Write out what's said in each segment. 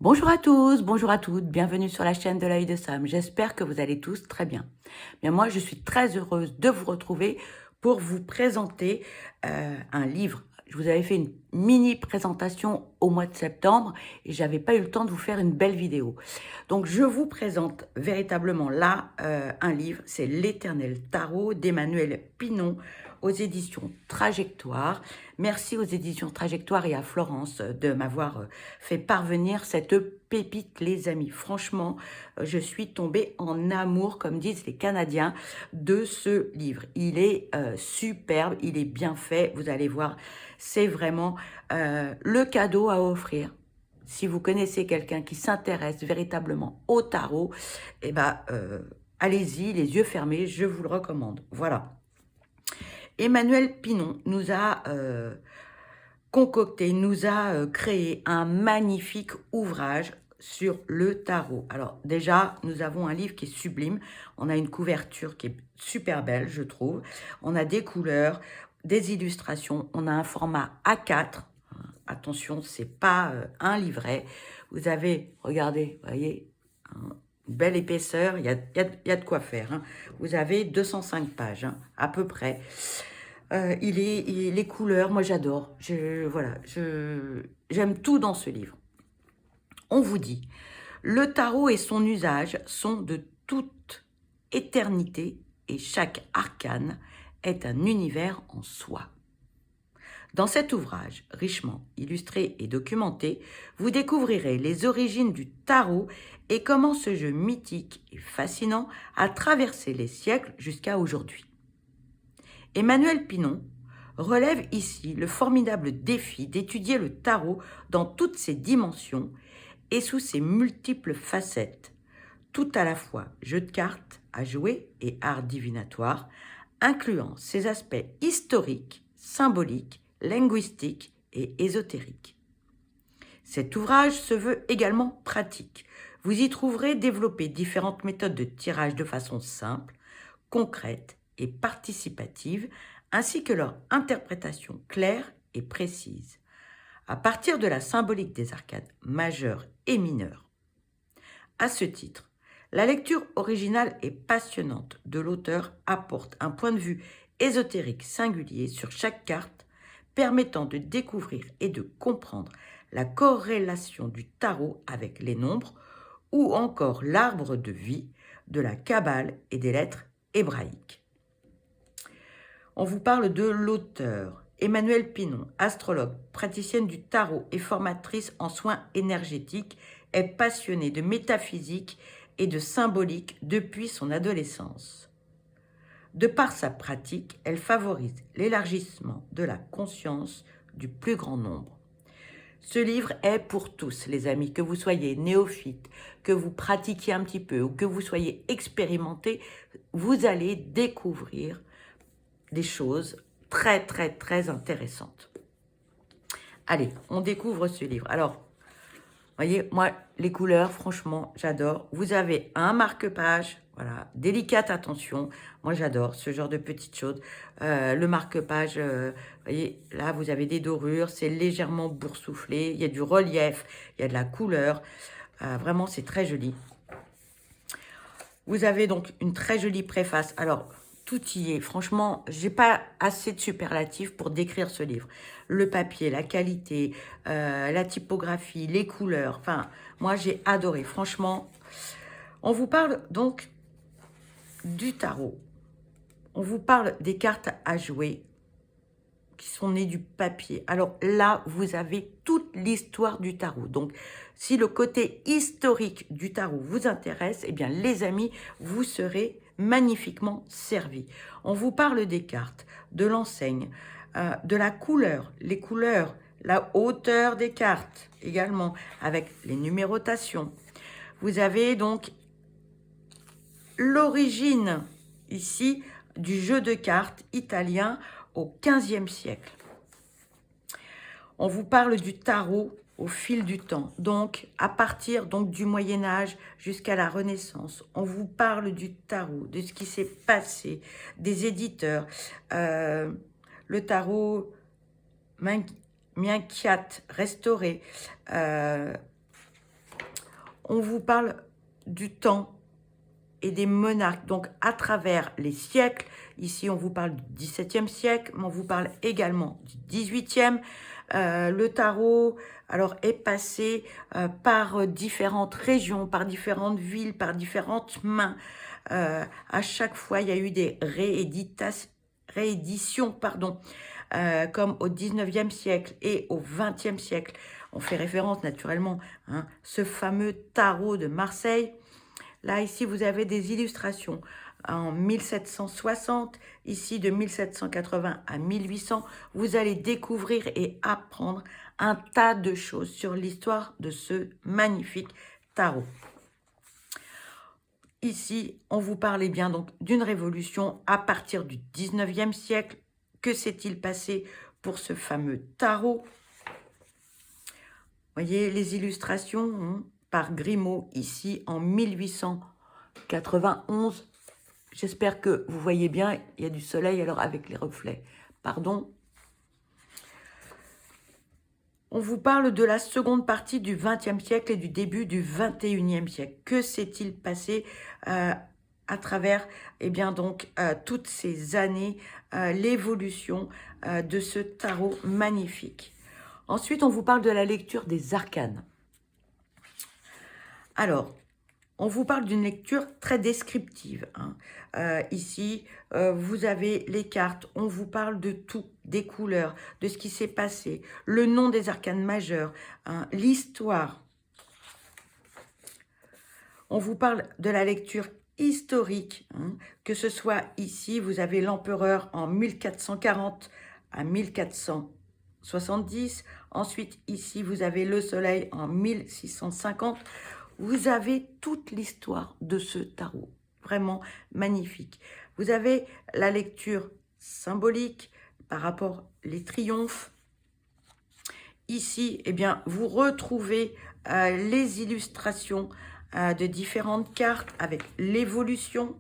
Bonjour à tous, bonjour à toutes, bienvenue sur la chaîne de l'œil de Sam. J'espère que vous allez tous très bien. Bien moi, je suis très heureuse de vous retrouver pour vous présenter un livre. Je vous avais fait une mini présentation au mois de septembre et j'avais pas eu le temps de vous faire une belle vidéo. Donc je vous présente véritablement là un livre, c'est L'Éternel Tarot d'Emmanuel Pinon aux éditions Trajectoire. Merci aux éditions Trajectoire et à Florence de m'avoir fait parvenir cette pépite, les amis. Franchement, je suis tombée en amour, comme disent les Canadiens, de ce livre. Il est superbe, il est bien fait, vous allez voir, c'est vraiment le cadeau à offrir. Si vous connaissez quelqu'un qui s'intéresse véritablement au tarot, eh ben, allez-y, les yeux fermés, je vous le recommande. Voilà. Emmanuel Pinon nous a concocté, nous a créé un magnifique ouvrage sur le tarot. Alors déjà, nous avons un livre qui est sublime. On a une couverture qui est super belle, je trouve. On a des couleurs, des illustrations. On a un format A4. Attention, c'est pas un livret. Vous avez, regardez, vous voyez, une belle épaisseur. Il y a de quoi faire. Hein. Vous avez 205 pages, hein, à peu près. Les couleurs, moi j'adore. Voilà, j'aime tout dans ce livre. On vous dit, le tarot et son usage sont de toute éternité et chaque arcane est un univers en soi. Dans cet ouvrage, richement illustré et documenté, vous découvrirez les origines du tarot et comment ce jeu mythique et fascinant a traversé les siècles jusqu'à aujourd'hui. Emmanuel Pinon relève ici le formidable défi d'étudier le tarot dans toutes ses dimensions et sous ses multiples facettes, tout à la fois jeu de cartes à jouer et art divinatoire, incluant ses aspects historiques, symboliques, linguistiques et ésotériques. Cet ouvrage se veut également pratique. Vous y trouverez développées différentes méthodes de tirage de façon simple, concrète et participative, ainsi que leur interprétation claire et précise, à partir de la symbolique des arcades majeures et mineures. À ce titre, la lecture originale et passionnante de l'auteur apporte un point de vue ésotérique singulier sur chaque carte, permettant de découvrir et de comprendre la corrélation du tarot avec les nombres ou encore l'arbre de vie, de la Kabbale et des lettres hébraïques. On vous parle de l'auteur, Emmanuel Pinon, astrologue, praticienne du tarot et formatrice en soins énergétiques, est passionnée de métaphysique et de symbolique depuis son adolescence. De par sa pratique, elle favorise l'élargissement de la conscience du plus grand nombre. Ce livre est pour tous, les amis, que vous soyez néophyte, que vous pratiquiez un petit peu ou que vous soyez expérimenté, vous allez découvrir des choses très, très, très intéressantes. Allez, on découvre ce livre. Alors, vous voyez, moi, les couleurs, franchement, j'adore. Vous avez un marque-page, voilà, délicate attention. Moi, j'adore ce genre de petites choses. Le marque-page, vous voyez, là, vous avez des dorures, c'est légèrement boursouflé. Il y a du relief, il y a de la couleur. Vraiment, c'est très joli. Vous avez donc une très jolie préface. Alors, tout y est. Franchement, j'ai pas assez de superlatifs pour décrire ce livre. Le papier, la qualité, la typographie, les couleurs. Enfin, moi, j'ai adoré. Franchement, on vous parle donc du tarot. On vous parle des cartes à jouer qui sont nées du papier. Alors là, vous avez toute l'histoire du tarot. Donc, si le côté historique du tarot vous intéresse, eh bien, les amis, vous serez magnifiquement servis. On vous parle des cartes, de l'enseigne, de la couleur, les couleurs, la hauteur des cartes également, avec les numérotations. Vous avez donc l'origine ici du jeu de cartes italien au XVe siècle. On vous parle du tarot au fil du temps, donc à partir donc, du Moyen-Âge jusqu'à la Renaissance. On vous parle du tarot, de ce qui s'est passé, des éditeurs. Le tarot Minquiat restauré. on vous parle du temps et des monarques, donc à travers les siècles. Ici, on vous parle du XVIIe siècle, mais on vous parle également du XVIIIe. Le tarot alors, est passé par différentes régions, par différentes villes, par différentes mains. À chaque fois, il y a eu des rééditions, pardon, comme au 19e siècle et au 20e siècle. On fait référence naturellement à ce fameux tarot de Marseille. Là, ici, vous avez des illustrations en 1760, ici de 1780 à 1800. Vous allez découvrir et apprendre un tas de choses sur l'histoire de ce magnifique tarot. Ici, on vous parlait bien donc d'une révolution à partir du 19e siècle. Que s'est-il passé pour ce fameux tarot? Voyez les illustrations par Grimaud, ici en 1891. J'espère que vous voyez bien, il y a du soleil alors avec les reflets. Pardon. On vous parle de la seconde partie du XXe siècle et du début du XXIe siècle. Que s'est-il passé à travers toutes ces années, l'évolution de ce tarot magnifique. Ensuite, on vous parle de la lecture des arcanes. Alors, on vous parle d'une lecture très descriptive. Ici, vous avez les cartes, on vous parle de tout, des couleurs, de ce qui s'est passé, le nom des arcanes majeurs, l'histoire. On vous parle de la lecture historique, que ce soit ici, vous avez l'empereur en 1440 à 1470. Ensuite, ici, vous avez le soleil en 1650. Vous avez toute l'histoire de ce tarot, vraiment magnifique. Vous avez la lecture symbolique par rapport les triomphes. Ici, vous retrouvez les illustrations de différentes cartes avec l'évolution.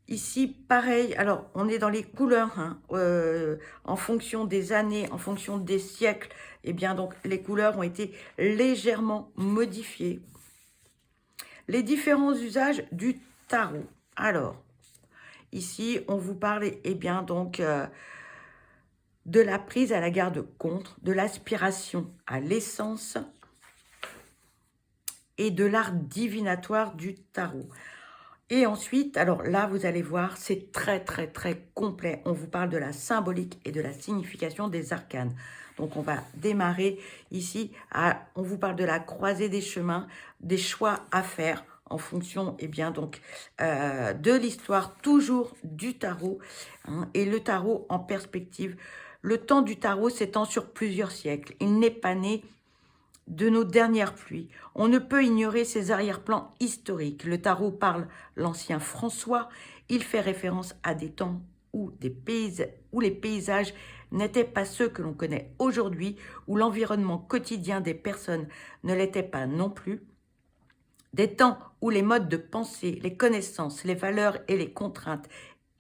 Ici, pareil, alors on est dans les couleurs, en fonction des années, en fonction des siècles, donc les couleurs ont été légèrement modifiées. Les différents usages du tarot. Alors, ici, on vous parle de la prise à la garde-contre, de l'aspiration à l'essence et de l'art divinatoire du tarot. Et ensuite, alors là, vous allez voir, c'est très, très, très complet. On vous parle de la symbolique et de la signification des arcanes. Donc, on va démarrer ici. On vous parle de la croisée des chemins, des choix à faire en fonction de l'histoire, toujours du tarot. Et le tarot en perspective. Le temps du tarot s'étend sur plusieurs siècles. Il n'est pas né de nos dernières pluies. On ne peut ignorer ses arrière-plans historiques. Le tarot parle l'ancien François. Il fait référence à des temps où les paysages n'étaient pas ceux que l'on connaît aujourd'hui, où l'environnement quotidien des personnes ne l'était pas non plus. Des temps où les modes de pensée, les connaissances, les valeurs et les contraintes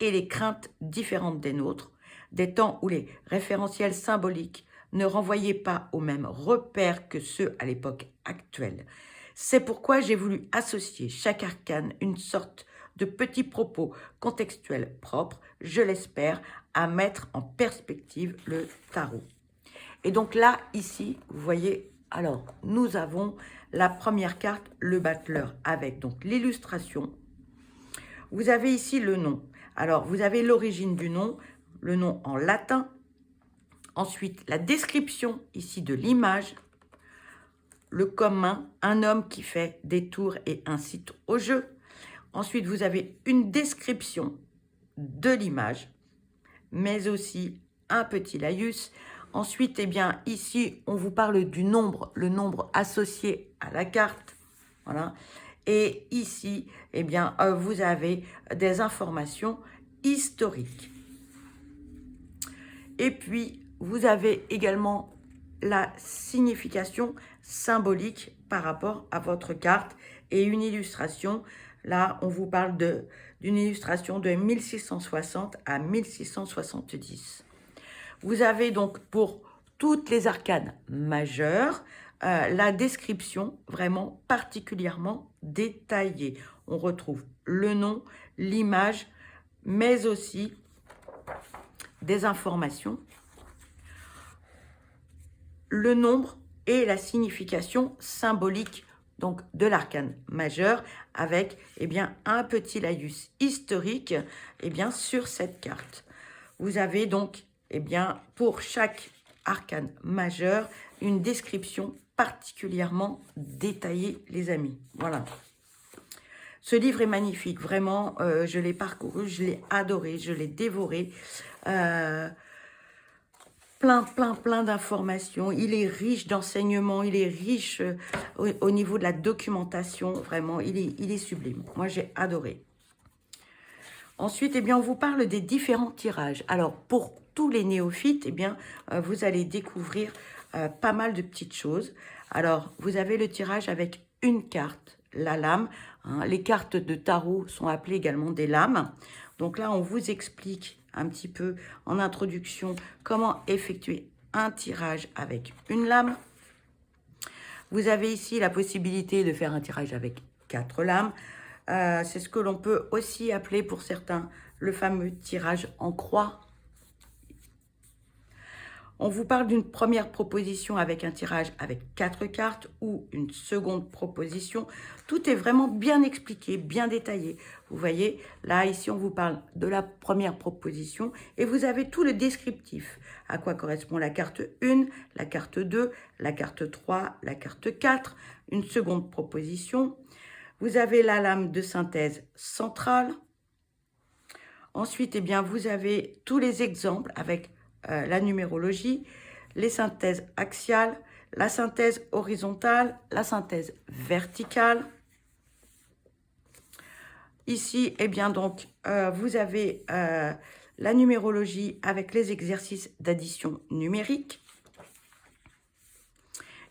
et les craintes différentes des nôtres. Des temps où les référentiels symboliques ne renvoyaient pas aux mêmes repères que ceux à l'époque actuelle. C'est pourquoi j'ai voulu associer chaque arcane une sorte de petits propos contextuels propres, je l'espère, à mettre en perspective le tarot. Et donc là, ici, vous voyez, alors nous avons la première carte, le battleur, avec donc l'illustration. Vous avez ici le nom. Alors, vous avez l'origine du nom, le nom en latin. Ensuite, la description ici de l'image. Le commun, un homme qui fait des tours et incite au jeu. Ensuite, vous avez une description de l'image, mais aussi un petit laïus. Ensuite, ici, on vous parle du nombre, le nombre associé à la carte. Voilà. Et ici, vous avez des informations historiques. Et puis, vous avez également la signification symbolique par rapport à votre carte et une illustration. Là, on vous parle d'une illustration de 1660 à 1670. Vous avez donc pour toutes les arcanes majeures, la description vraiment particulièrement détaillée. On retrouve le nom, l'image, mais aussi des informations, le nombre et la signification symbolique donc de l'arcane majeur avec un petit laïus historique sur cette carte. Vous avez donc pour chaque arcane majeur une description particulièrement détaillée, les amis. Voilà. Ce livre est magnifique, vraiment, je l'ai parcouru, je l'ai adoré, je l'ai dévoré. Plein d'informations. Il est riche d'enseignements, il est riche au niveau de la documentation. Vraiment, il est sublime. Moi, j'ai adoré. Ensuite, on vous parle des différents tirages. Alors, pour tous les néophytes, vous allez découvrir pas mal de petites choses. Alors, vous avez le tirage avec une carte, la lame. Hein. Les cartes de tarot sont appelées également des lames. Donc là, on vous explique un petit peu en introduction comment effectuer un tirage avec une lame. Vous avez ici la possibilité de faire un tirage avec 4 lames. C'est ce que l'on peut aussi appeler pour certains le fameux tirage en croix. On vous parle d'une première proposition avec un tirage avec 4 cartes ou une seconde proposition. Tout est vraiment bien expliqué, bien détaillé. Vous voyez, là, ici, on vous parle de la première proposition et vous avez tout le descriptif. À quoi correspond la carte 1, la carte 2, la carte 3, la carte 4, une seconde proposition. Vous avez la lame de synthèse centrale. Ensuite, vous avez tous les exemples avec la numérologie, les synthèses axiales, la synthèse horizontale, la synthèse verticale. Ici, vous avez la numérologie avec les exercices d'addition numérique.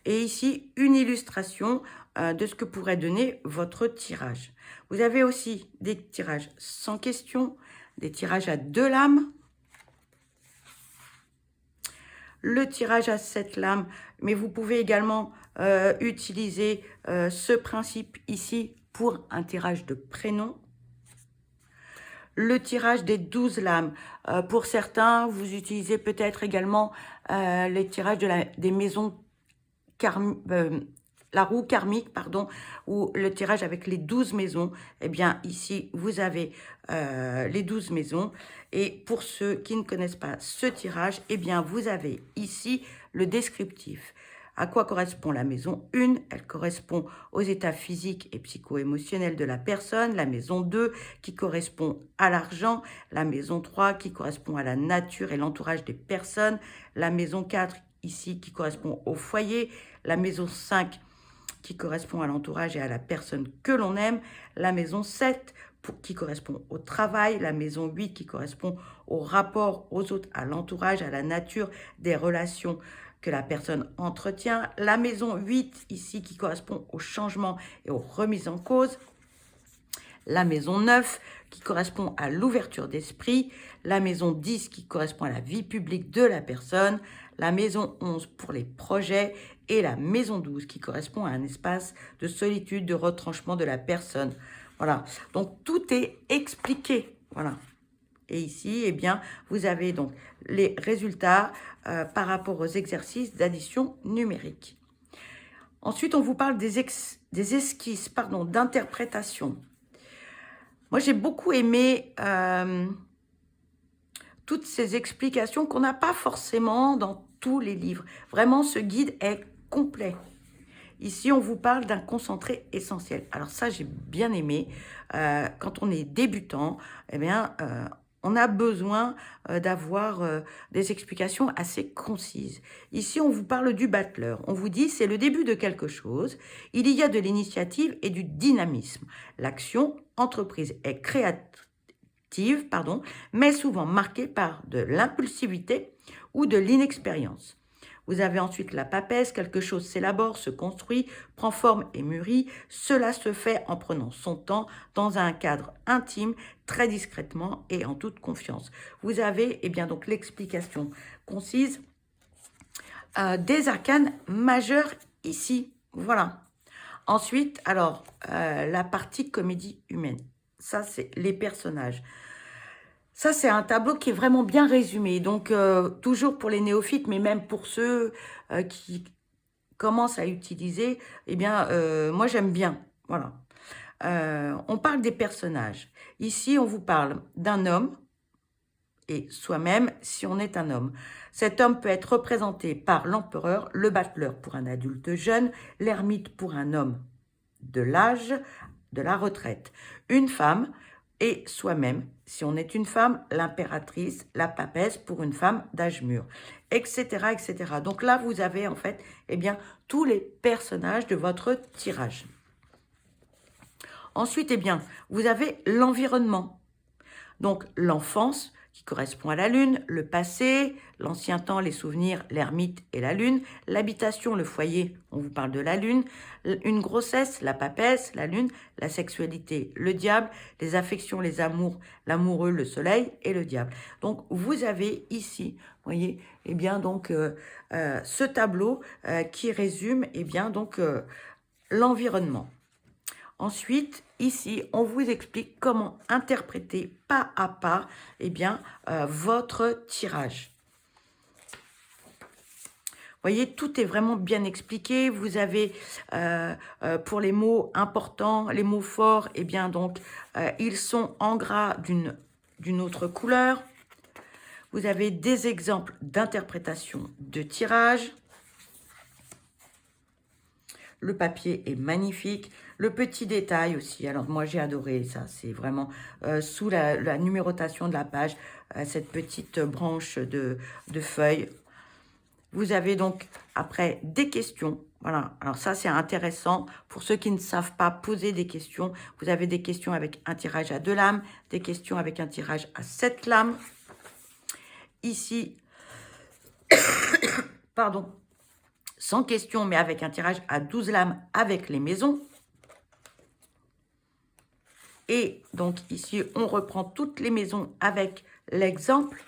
Et ici, une illustration de ce que pourrait donner votre tirage. Vous avez aussi des tirages sans question, des tirages à 2 lames, le tirage à 7 lames, mais vous pouvez également utiliser ce principe ici pour un tirage de prénom. Le tirage des 12 lames. Pour certains, vous utilisez peut-être également les tirages des maisons la roue karmique, pardon, ou le tirage avec les 12 maisons. Ici, vous avez les 12 maisons. Et pour ceux qui ne connaissent pas ce tirage, vous avez ici le descriptif. À quoi correspond la maison 1? Elle correspond aux états physiques et psycho-émotionnels de la personne. La maison 2 qui correspond à l'argent. La maison 3 qui correspond à la nature et l'entourage des personnes. La maison 4 ici qui correspond au foyer. La maison 5 qui correspond à l'entourage et à la personne que l'on aime. La maison 7 qui correspond au travail. La maison 8 qui correspond au rapport aux autres, à l'entourage, à la nature des relations que la personne entretient. La maison 8 ici qui correspond au changement et aux remises en cause. La maison 9 qui correspond à l'ouverture d'esprit. La maison 10 qui correspond à la vie publique de la personne. La maison 11 pour les projets et la maison 12 qui correspond à un espace de solitude, de retranchement de la personne. Voilà, donc tout est expliqué. Voilà. Et ici, vous avez donc les résultats par rapport aux exercices d'addition numérique. Ensuite, on vous parle des esquisses, d'interprétation. Moi, j'ai beaucoup aimé toutes ces explications qu'on n'a pas forcément dans tous les livres. Vraiment, ce guide est complet. Ici, on vous parle d'un concentré essentiel. Alors ça, j'ai bien aimé. Quand on est débutant, on a besoin d'avoir des explications assez concises. Ici, on vous parle du battleur. On vous dit, c'est le début de quelque chose. Il y a de l'initiative et du dynamisme. L'action entreprise est créative, mais souvent marquée par de l'impulsivité ou de l'inexpérience. Vous avez ensuite la papesse, quelque chose s'élabore, se construit, prend forme et mûrit. Cela se fait en prenant son temps, dans un cadre intime, très discrètement et en toute confiance. Vous avez donc l'explication concise des arcanes majeurs ici, voilà. Ensuite, alors, la partie comédie humaine. Ça, c'est les personnages. Ça, c'est un tableau qui est vraiment bien résumé. Donc, toujours pour les néophytes, mais même pour ceux qui commencent à utiliser, eh bien, moi, j'aime bien. Voilà. On parle des personnages. Ici, on vous parle d'un homme et soi-même si on est un homme. Cet homme peut être représenté par l'empereur, le battleur pour un adulte jeune, l'ermite pour un homme de l'âge de la retraite, une femme et soi-même, si on est une femme, l'impératrice, la papesse pour une femme d'âge mûr, etc., etc. Donc là, vous avez en fait, eh bien, tous les personnages de votre tirage. Ensuite, eh bien, vous avez l'environnement. Donc, l'enfance, qui correspond à la lune, le passé, l'ancien temps, les souvenirs, l'ermite et la lune, l'habitation, le foyer, on vous parle de la lune, une grossesse, la papesse, la lune, la sexualité, le diable, les affections, les amours, l'amoureux, le soleil et le diable. Donc, vous avez ici, voyez, eh bien, donc, ce tableau qui résume, eh bien, donc, l'environnement. Ensuite, ici, on vous explique comment interpréter pas à pas eh bien, votre tirage. Vous voyez, tout est vraiment bien expliqué. Vous avez, pour les mots importants, les mots forts, eh bien, donc, ils sont en gras d'une autre couleur. Vous avez des exemples d'interprétation de tirage. Le papier est magnifique. Le petit détail aussi. Alors, moi, j'ai adoré ça. C'est vraiment sous la numérotation de la page, cette petite branche de feuilles. Vous avez donc, après, des questions. Voilà. Alors, ça, c'est intéressant. Pour ceux qui ne savent pas poser des questions, vous avez des questions avec un tirage à 2 lames, des questions avec un tirage à 7 lames. Ici, pardon, sans question, mais avec un tirage à 12 lames avec les maisons. Et donc ici, on reprend toutes les maisons avec l'exemple.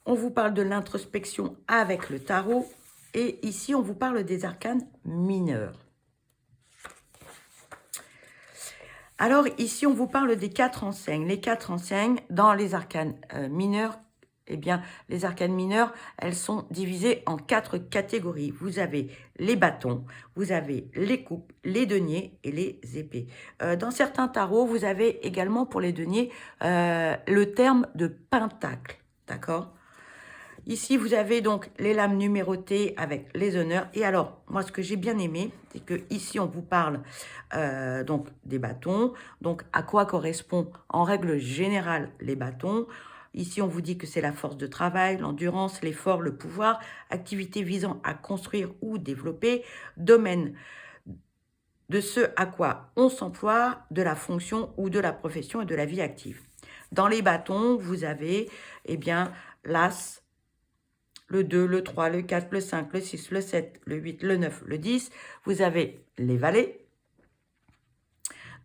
On vous parle de l'introspection avec le tarot. Et ici, on vous parle des arcanes mineurs. Alors ici, on vous parle des 4 enseignes. Les 4 enseignes dans les arcanes mineurs. Eh bien, les arcanes mineures, elles sont divisées en 4 catégories. Vous avez les bâtons, vous avez les coupes, les deniers et les épées. Dans certains tarots, vous avez également pour les deniers le terme de pentacle, d'accord? Ici, vous avez donc les lames numérotées avec les honneurs. Et alors, moi, ce que j'ai bien aimé, c'est que ici, on vous parle donc des bâtons. Donc, à quoi correspond en règle générale les bâtons? Ici, on vous dit que c'est la force de travail, l'endurance, l'effort, le pouvoir, activité visant à construire ou développer, domaine de ce à quoi on s'emploie, de la fonction ou de la profession et de la vie active. Dans les bâtons, vous avez eh bien l'as, le 2, le 3, le 4, le 5, le 6, le 7, le 8, le 9, le 10. Vous avez les valets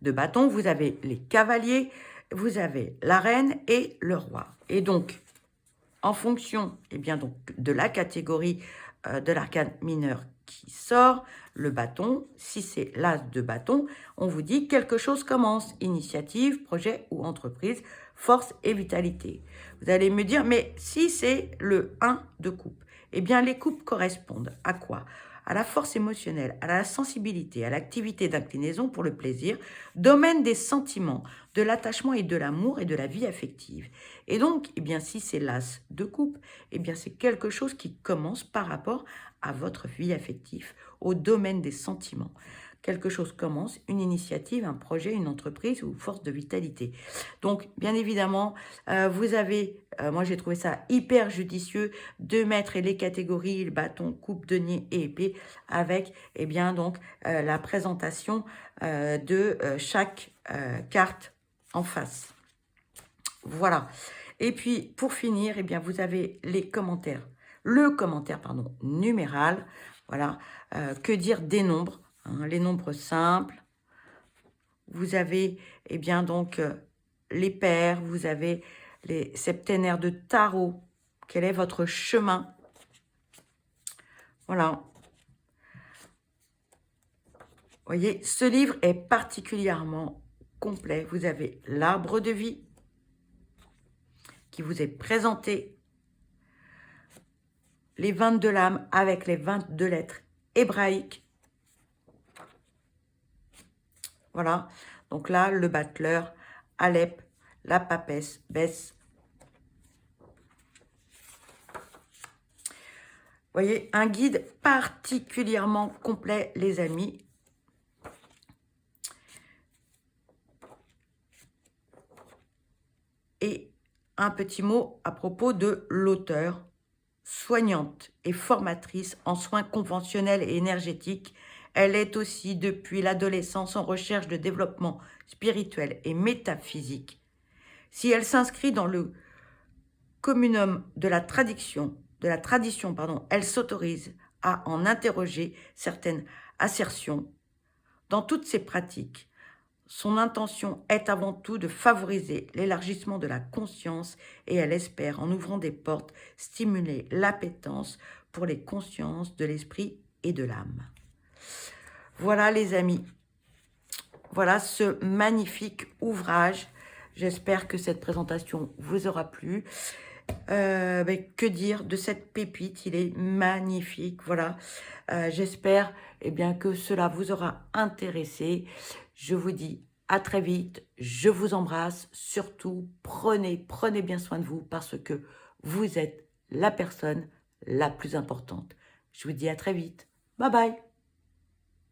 de bâton, vous avez les cavaliers, vous avez la reine et le roi. Et donc, en fonction eh bien, donc, de la catégorie de l'arcane mineur qui sort, le bâton, si c'est l'as de bâton, on vous dit quelque chose commence, initiative, projet ou entreprise, force et vitalité. Vous allez me dire, mais si c'est le 1 de coupe, eh bien les coupes correspondent à quoi? À la force émotionnelle, à la sensibilité, à l'activité d'inclinaison pour le plaisir, domaine des sentiments, de l'attachement et de l'amour et de la vie affective. Et donc, eh bien, si c'est l'as de coupe, eh bien, c'est quelque chose qui commence par rapport à votre vie affective, au domaine des sentiments. Quelque chose commence, une initiative, un projet, une entreprise ou force de vitalité. Donc, bien évidemment, vous avez, moi j'ai trouvé ça hyper judicieux de mettre les catégories, le bâton, coupe, denier et épée avec, eh bien, donc, la présentation de chaque carte en face. Voilà. Et puis, pour finir, eh bien, vous avez les commentaires. Le commentaire, pardon, numéral. Voilà. Que dire des nombres, hein, les nombres simples. Vous avez, eh bien, donc, les paires. Vous avez les septénaires de tarot. Quel est votre chemin? Voilà. Vous voyez, ce livre est particulièrement complet. Vous avez l'arbre de vie qui vous est présenté, les 22 lames avec les 22 lettres hébraïques. Voilà. Donc là, le battleur, Alep, la papesse, Bess. Vous voyez, un guide particulièrement complet, les amis. Et un petit mot à propos de l'auteur. Soignante et formatrice en soins conventionnels et énergétiques, elle est aussi depuis l'adolescence en recherche de développement spirituel et métaphysique. Si elle s'inscrit dans le communum de la tradition, elle s'autorise à en interroger certaines assertions. Dans toutes ses pratiques, son intention est avant tout de favoriser l'élargissement de la conscience et elle espère, en ouvrant des portes, stimuler l'appétence pour les consciences de l'esprit et de l'âme. Voilà les amis, voilà ce magnifique ouvrage. J'espère que cette présentation vous aura plu. Que dire de cette pépite, il est magnifique, voilà. J'espère bien, que cela vous aura intéressé. Je vous dis à très vite, je vous embrasse, surtout prenez bien soin de vous parce que vous êtes la personne la plus importante. Je vous dis à très vite, bye bye.